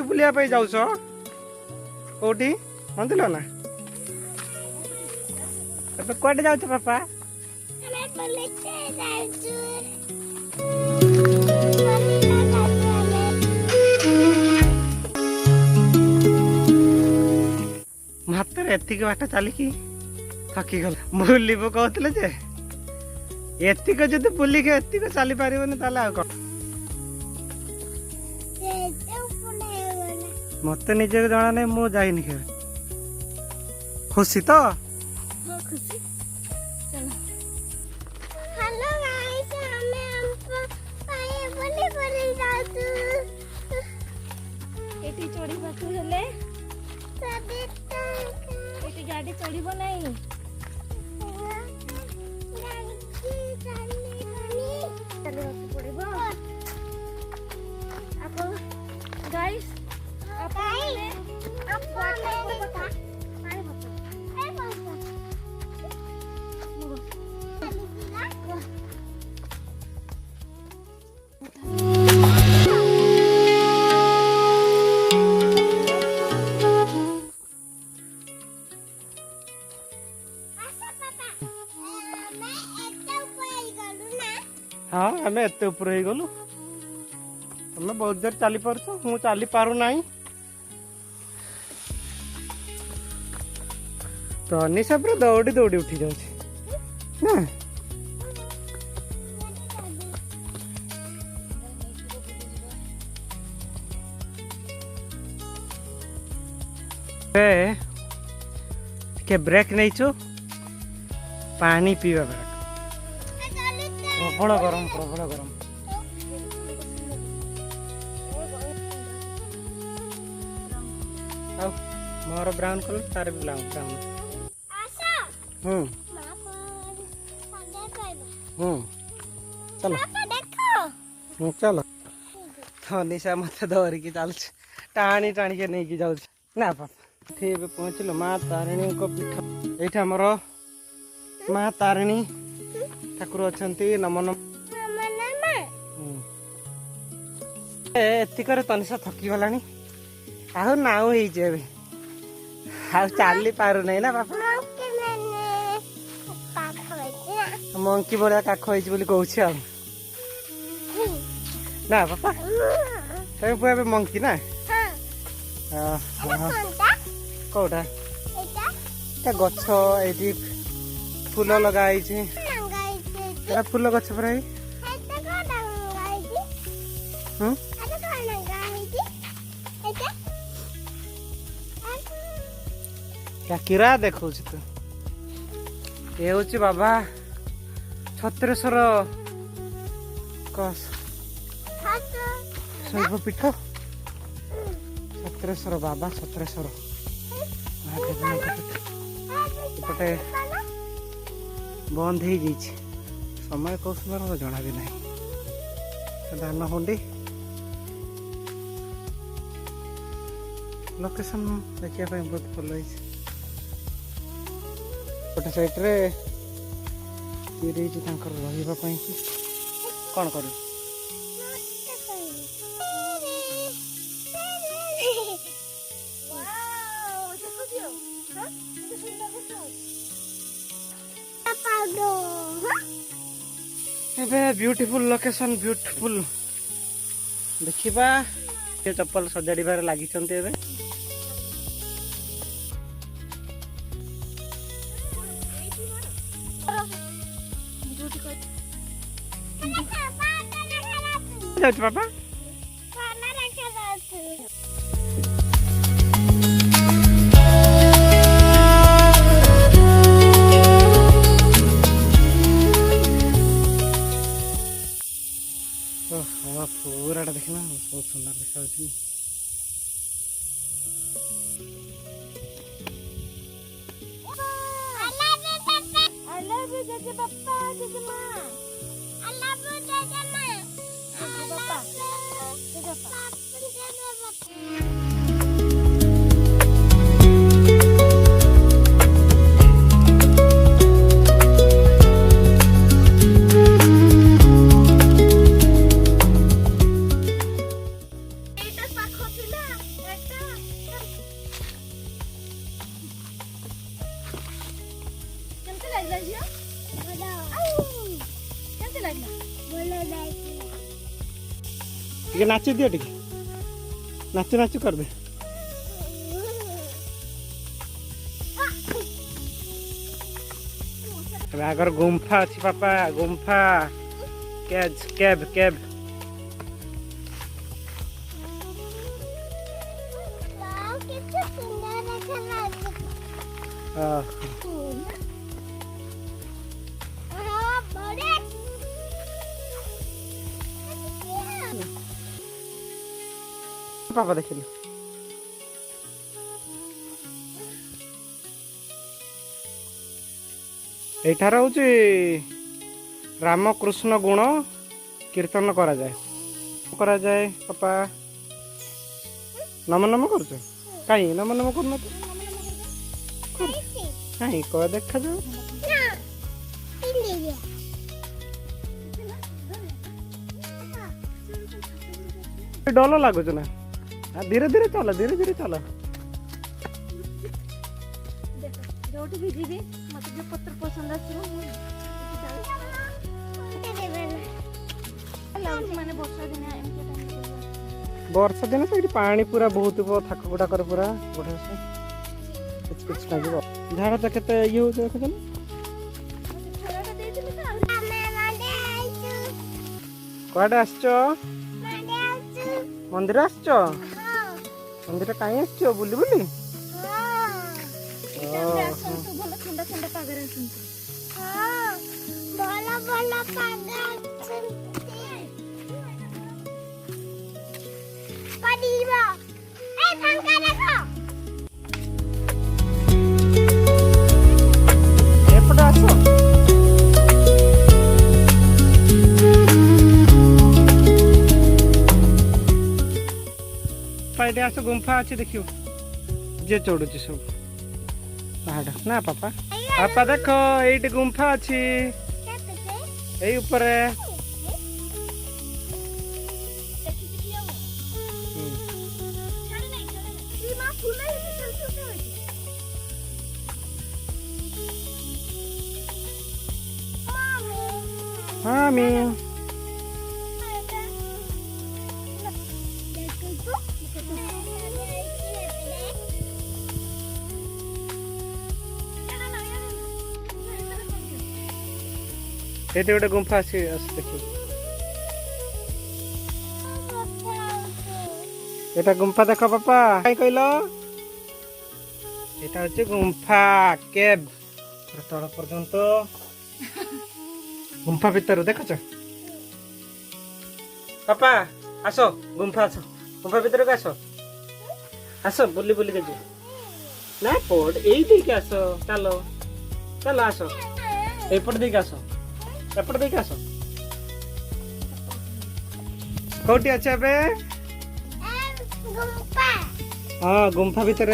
बुलिया पे जाउछ कोठी मंदिर ना अब कोटे जाउछ पापा हमें बुलेटे जाउछु मात्र एतिक बाट चलिकी थकी गल बुलबू कहते जे एतिक जब बुलिक एतिक चली पारबनी ताले आ मत निजे जना नहीं मु जाइनि के खुशी तो खुशी चलो हेलो गाइस हमें हमको पाए बोले बोले जातु एटी चोरी बातु हेले सबिता एटी गाड़ी चढ़िबो नहीं गाड़ी पड़िबो आपो गाइस हाँ आम एत ऊपर हो गलु तुम बहुत देर चली पार्छ मु चली पारु नहीं तो अनिशा पूरा दौड़ी दौड़ी उठी जाऊँ ना के ब्रेक नहीं छु पानी पीवा ब्रेक प्रबल गरम मोर ब्राउन कलर तार भी ब्राउन चलो चलो तो निशा मत धरिकी चल टाणी टाणी के नहीं जाऊ ना पापा ठीक पहुँचल माँ तारिणी को पीठ ये आमर माँ तारिणी ठाकुर अच्छा नम नम एतिक तनिषा थकी गला आउ नाउ हो चली पार नहीं ना बापा मंकी भाया काख हो ना पापा तुम पुआ मंकी ना कौटा गछ ये फूल लगाई फूल गछ पर किरा देखो तो ये हूँ बाबा छत्रेश्वर शैवपीठ छत्रेश्वर बाबा छत्रेश्वर एपटे बंद हो समय कौ समय जना भी ना धान हुंडी लोकेशन देखा बहुत भल गोटे साइड रे रही कौन कर ब्यूटीफुल लोकेशन ब्यूटीफुल देखा चप्पल सजाड़ लगी पापा पूरा देखना बहुत सुंदर देखा ଟିକେ ନାଚି ଦିଅ ଟିକେ ନାଚୁ ନାଚୁ କରିବେ ଏବେ ଆଗର ଗୁମ୍ଫା ଅଛି ପାପା ଗୁମ୍ଫା କେବ୍ କେବ୍ पापा देखिल एठार हूँ रामकृष्ण गुण कीर्तन करा जाए पापा नम नम कर कहीं नम नम करना कहीं कह देखा जाओ डर लगुच ना धीरे धीरे चल जोटी भी जीवी मत जो पत्र पसंद आछो माने वर्षा दिन से पानी पूरा बहुत थाक गुड़ा कर पूरा बढ़िया से किच किच लगे झाड़ा तो केते ये हो देख जन कोडे आछो मंदिर आछो मंदिर काई आछो बुली बुली ठंडा ठंडा पागर भला भला पागर पडीबा ए पंखा देखो एपटे आसो पाइडे आसो गुम्फा अच्छी देखियो जे चढ़ुची सब पहाड़ ना पापा पापा देखो ये गुम्फा अच्छी यही ऊपर हाँ मी ये गोटे गुम्फा अच्छी देखिए ये गुम्फा देख पापा कहीं कहल ये हूँ गुम्फा केब तल पर्यंत गुम्फा भीतर देख पापा आस गुम्फा आस गुम्फा भीतर आस आस बुली बुली के ना पड़ यही आस चलो चलो आस एपट देख आस एपट देख आस कौटी अच्छे हाँ गुम्फा भीतर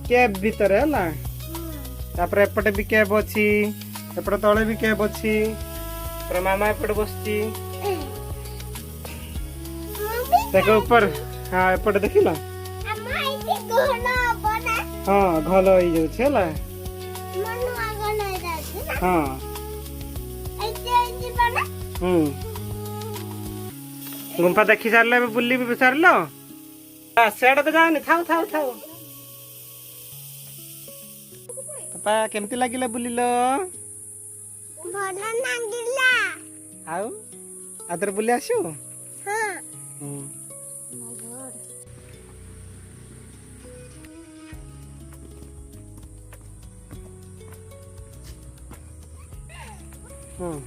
केब भीतर है तापर एपटे भी केब अच्छी एपटे तले भी केब अच्छी मामा एपटे बसची देख ऊपर हाँ एपटे देखिल हाँ घल हो जाऊँ हाँ गुम्फा देखी सारे बुली भी सार सेड तो जाओ थाओ थाओ थाओ पापा केमती लगिला बुलिल आउ आदर बुली आसु हाँ